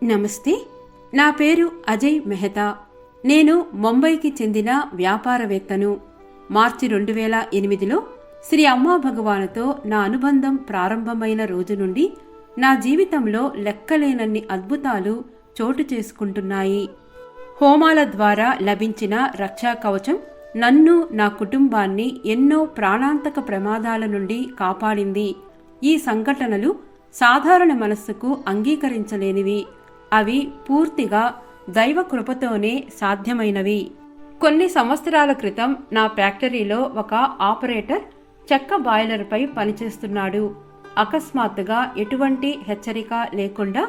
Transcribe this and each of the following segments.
నమస్తే. నా పేరు అజయ్ మెహతా. నేను ముంబైకి చెందిన వ్యాపారవేత్తను. మార్చి 2008లో శ్రీ అమ్మా భగవానుతో నా అనుబంధం ప్రారంభమైన రోజు నుండి నా జీవితంలో లెక్కలేనన్ని అద్భుతాలు చోటు చేసుకుంటున్నాయి. హోమాల ద్వారా లభించిన రక్షా కవచం నన్ను, నా కుటుంబాన్ని ఎన్నో ప్రాణాంతక ప్రమాదాల నుండి కాపాడింది. ఈ సంఘటనలు సాధారణ మనస్సుకు అంగీకరించలేనివి. అవి పూర్తిగా దైవ కృపతోనే సాధ్యమైనవి. కొన్ని సంవత్సరాల క్రితం నా ఫ్యాక్టరీలో ఒక ఆపరేటర్ చెక్క బాయిలర్పై పనిచేస్తున్నాడు. అకస్మాత్తుగా ఎటువంటి హెచ్చరిక లేకుండా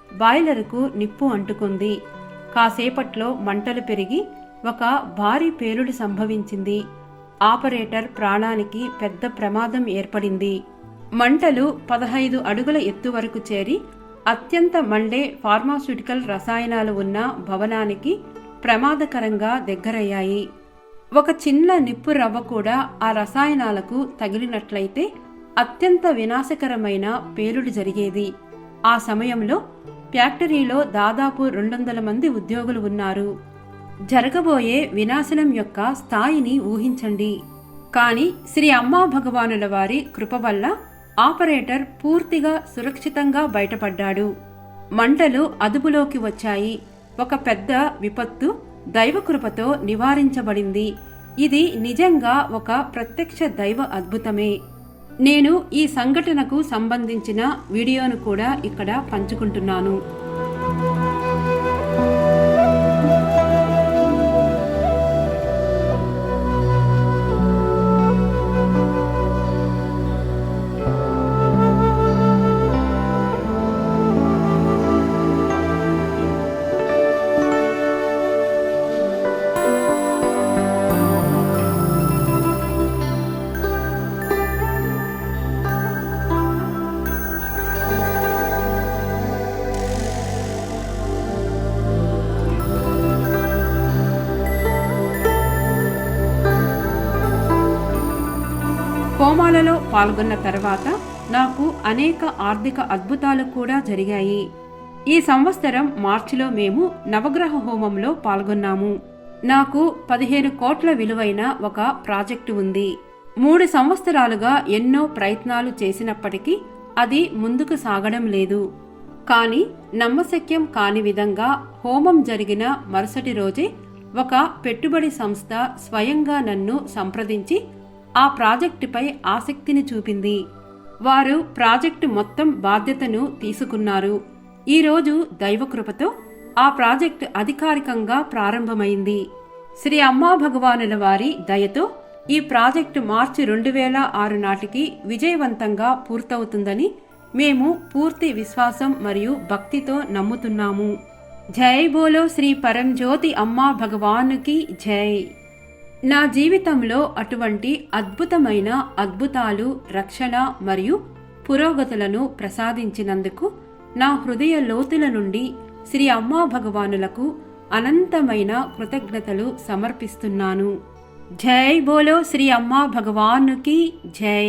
బాయిలర్కు నిప్పు అంటుకుంది. కాసేపట్లో మంటలు పెరిగి ఒక భారీ పేలుడు సంభవించింది. ఆపరేటర్ ప్రాణానికి పెద్ద ప్రమాదం ఏర్పడింది. మంటలు 15 అడుగుల ఎత్తు వరకు చేరి అత్యంత మండే ఫార్మాస్యూటికల్ రసాయనాలు ఉన్న భవనానికి ప్రమాదకరంగా దగ్గరయ్యాయి. ఒక చిన్న నిప్పు రవ్వ కూడా ఆ రసాయనాలకు తగిలినట్లయితే అత్యంత వినాశకరమైన పేలుడు జరిగేది. ఆ సమయంలో ఫ్యాక్టరీలో దాదాపు 200 మంది ఉద్యోగులు ఉన్నారు. జరగబోయే వినాశనం యొక్క స్థాయిని ఊహించండి. కానీ శ్రీ అమ్మా భగవానుల వారి కృప వల్ల ఆపరేటర్ పూర్తిగా సురక్షితంగా బయటపడ్డాడు. మంటలు అదుపులోకి వచ్చాయి. ఒక పెద్ద విపత్తు దైవకృపతో నివారించబడింది. ఇది నిజంగా ఒక ప్రత్యక్ష దైవ అద్భుతమే. నేను ఈ సంఘటనకు సంబంధించిన వీడియోను కూడా ఇక్కడ పంచుకుంటున్నాను. హోమాలలో పాల్గొన్న తర్వాత నాకు అనేక ఆర్థిక అద్భుతాలు కూడా జరిగాయి. ఈ సంవత్సరం మార్చిలో మేము నవగ్రహ హోమంలో పాల్గొన్నాము. నాకు 15 కోట్ల విలువైన ఒక ప్రాజెక్టు ఉంది. 3 సంవత్సరాలుగా ఎన్నో ప్రయత్నాలు చేసినప్పటికీ అది ముందుకు సాగడం లేదు. కానీ నమ్మశక్యం కాని విధంగా హోమం జరిగిన మరుసటి రోజే ఒక పెట్టుబడి సంస్థ స్వయంగా నన్ను సంప్రదించి ఆ ప్రాజెక్టుపై ఆసక్తిని చూపింది. వారు ప్రాజెక్టు మొత్తం బాధ్యతను తీసుకున్నారు. ఈరోజు దైవకృపతో ఆ ప్రాజెక్టు అధికారికంగా ప్రారంభమైంది. శ్రీ అమ్మా భగవానుల వారి దయతో ఈ ప్రాజెక్టు మార్చి 2006 నాటికి విజయవంతంగా పూర్తవుతుందని మేము పూర్తి విశ్వాసం మరియు భక్తితో నమ్ముతున్నాము. జై బోలో శ్రీ పరంజ్యోతి అమ్మా భగవానుకి జై. నా జీవితంలో అటువంటి అద్భుతమైన అద్భుతాలు, రక్షణ మరియు పురోగతులను ప్రసాదించినందుకు నా హృదయ లోతుల నుండి శ్రీ అమ్మా భగవానులకు అనంతమైన కృతజ్ఞతలు సమర్పిస్తున్నాను. జై బోలో శ్రీ అమ్మా భగవానుకి జై.